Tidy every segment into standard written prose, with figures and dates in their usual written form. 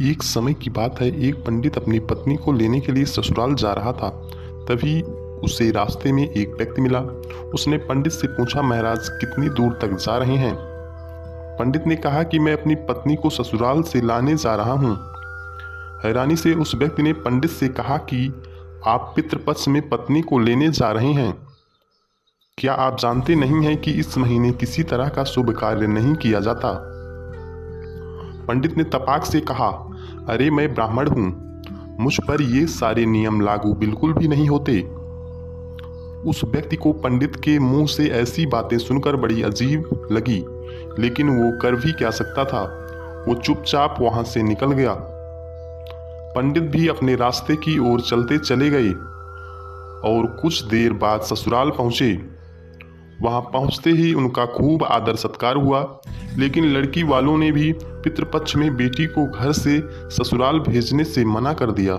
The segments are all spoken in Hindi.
एक समय की बात है, एक पंडित अपनी पत्नी को लेने के लिए ससुराल जा रहा था। तभी उसे रास्ते में एक व्यक्ति मिला। उसने पंडित से पूछा, महाराज कितनी दूर तक जा रहे हैं? पंडित ने कहा कि मैं अपनी पत्नी को ससुराल से लाने जा रहा हूँ। हैरानी से उस व्यक्ति ने पंडित से कहा कि आप पितृपक्ष में पत्नी को लेने जा रहे हैं। क्या आप जानते नहीं हैं कि इस महीने किसी तरह का शुभ कार्य नहीं किया जाता? पंडित ने तपाक से कहा, अरे मैं ब्राह्मण हूँ, मुझ पर ये सारे नियम लागू बिल्कुल भी नहीं होते। उस व्यक्ति को पंडित के मुंह से ऐसी बातें सुनकर बड़ी अजीब लगी, लेकिन वो कर भी क्या सकता था। वो चुपचाप वहां से निकल गया। पंडित भी अपने रास्ते की ओर चलते चले गए और कुछ देर बाद ससुराल पहुंचे। वहां पहुंचते ही उनका खूब आदर सत्कार हुआ, लेकिन लड़की वालों ने भी पितृपक्ष में बेटी को घर से ससुराल भेजने से मना कर दिया।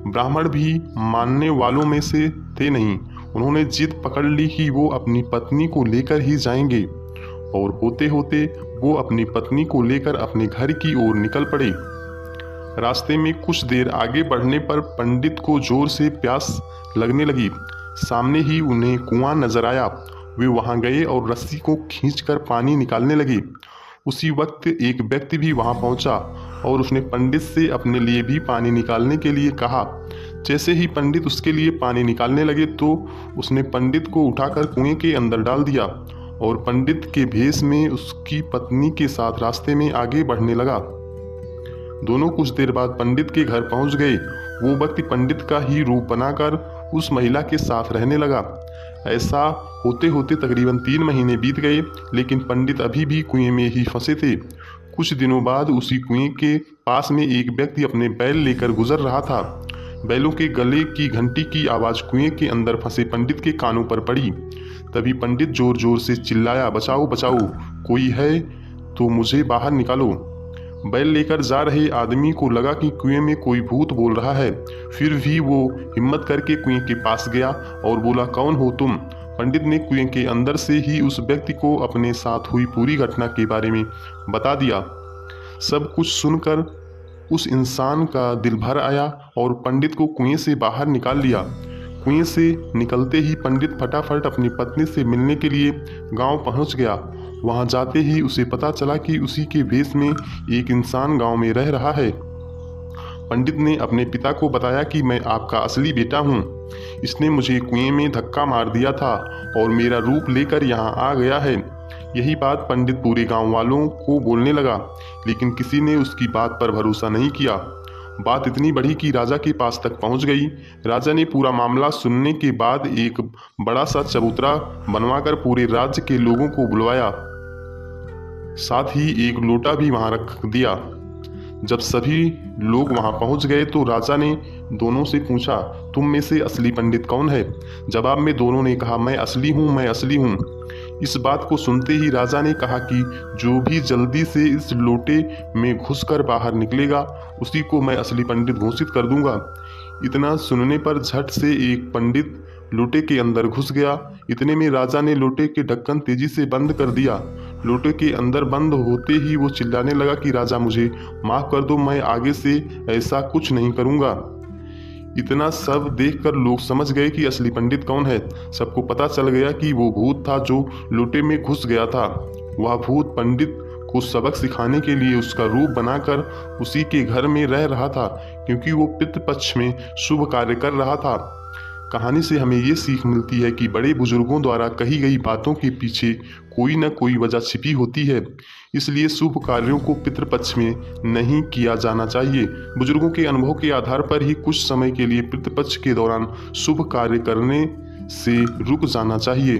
ब्राह्मण भी मानने वालों में से थे नहीं। उन्होंने जिद पकड़ ली कि वो अपनी पत्नी को लेकर ही जाएंगे, और होते होते वो अपनी पत्नी को लेकर अपने घर की ओर निकल पड़े। रास्ते में कुछ देर आगे बढ़ने पर पंडित को जोर से प्यास लगने लगी। सामने ही उन्हें कुआं नजर आया। वे वहां गए और रस्सी को खींचकर पानी निकालने लगे। उसी वक्त एक व्यक्ति भी वहां पहुंचा और उसने पंडित से अपने लिए भी पानी निकालने के लिए कहा। जैसे ही पंडित उसके लिए पानी निकालने लगे तो उसने पंडित को उठाकर कुएं के अंदर डाल दिया और पंडित के भेष में उसकी पत्नी के साथ रास्ते में आगे बढ़ने लगा। दोनों कुछ देर बाद पंडित के घर पहुंच गए। वो व्यक्ति पंडित का ही रूप बनाकर उस महिला के साथ रहने लगा। ऐसा होते होते तकरीबन 3 महीने बीत गए, लेकिन पंडित अभी भी कुएं में ही फंसे थे। कुछ दिनों बाद उसी कुएं के पास में एक व्यक्ति अपने बैल लेकर गुजर रहा था। बैलों के गले की घंटी की आवाज़ कुएं के अंदर फंसे पंडित के कानों पर पड़ी। तभी पंडित जोर जोर से चिल्लाया, बचाओ बचाओ, कोई है तो मुझे बाहर निकालो। बैल लेकर जा रहे आदमी को लगा कि कुएं में कोई भूत बोल रहा है। फिर भी वो हिम्मत करके कुएं के पास गया और बोला, कौन हो तुम? पंडित ने कुएं के अंदर से ही उस व्यक्ति को अपने साथ हुई पूरी घटना के बारे में बता दिया। सब कुछ सुनकर उस इंसान का दिल भर आया और पंडित को कुएं से बाहर निकाल लिया। कुएं से निकलते ही पंडित फटाफट अपनी पत्नी से मिलने के लिए गांव पहुंच गया। वहां जाते ही उसे पता चला कि उसी के भेष में एक इंसान गांव में रह रहा है। पंडित ने अपने पिता को बताया कि मैं आपका असली बेटा हूं। इसने मुझे कुएं में धक्का मार दिया था और मेरा रूप लेकर यहां आ गया है। यही बात पंडित पूरे गांव वालों को बोलने लगा, लेकिन किसी ने उसकी बात पर भरोसा नहीं किया। बात इतनी बढ़ी कि राजा के पास तक पहुंच गई। राजा ने पूरा मामला सुनने के बाद एक बड़ा सा चबूतरा बनवाकर पूरे राज्य के लोगों को बुलवाया। साथ ही एक लोटा भी वहां रख दिया। जब सभी लोग वहां पहुंच गए तो राजा ने दोनों से पूछा, तुम में से असली पंडित कौन है? जवाब में दोनों ने कहा, मैं असली हूँ, मैं असली हूँ। इस बात को सुनते ही राजा ने कहा कि जो भी जल्दी से इस लोटे में घुसकर बाहर निकलेगा उसी को मैं असली पंडित घोषित कर दूंगा। इतना सुनने पर झट से एक पंडित लोटे के अंदर घुस गया। इतने में राजा ने लोटे के ढक्कन तेजी से बंद कर दिया। लोटे के अंदर बंद होते ही वो चिल्लाने लगा कि राजा मुझे माफ कर दो, मैं आगे से ऐसा कुछ नहीं करूंगा। इतना सब देखकर लोग समझ गए कि असली पंडित कौन है। सबको पता चल गया कि वो भूत था जो लोटे में घुस गया था। वह भूत पंडित को सबक सिखाने के लिए उसका रूप बनाकर उसी के घर में रह रहा था, क्योंकि वो पितृपक्ष में शुभ कार्य कर रहा था। कहानी से हमें ये सीख मिलती है कि बड़े बुजुर्गों द्वारा कही गई बातों के पीछे कोई न कोई वजह छिपी होती है। इसलिए शुभ कार्यों को पितृपक्ष में नहीं किया जाना चाहिए। बुजुर्गों के अनुभव के आधार पर ही कुछ समय के लिए पितृपक्ष के दौरान शुभ कार्य करने से रुक जाना चाहिए।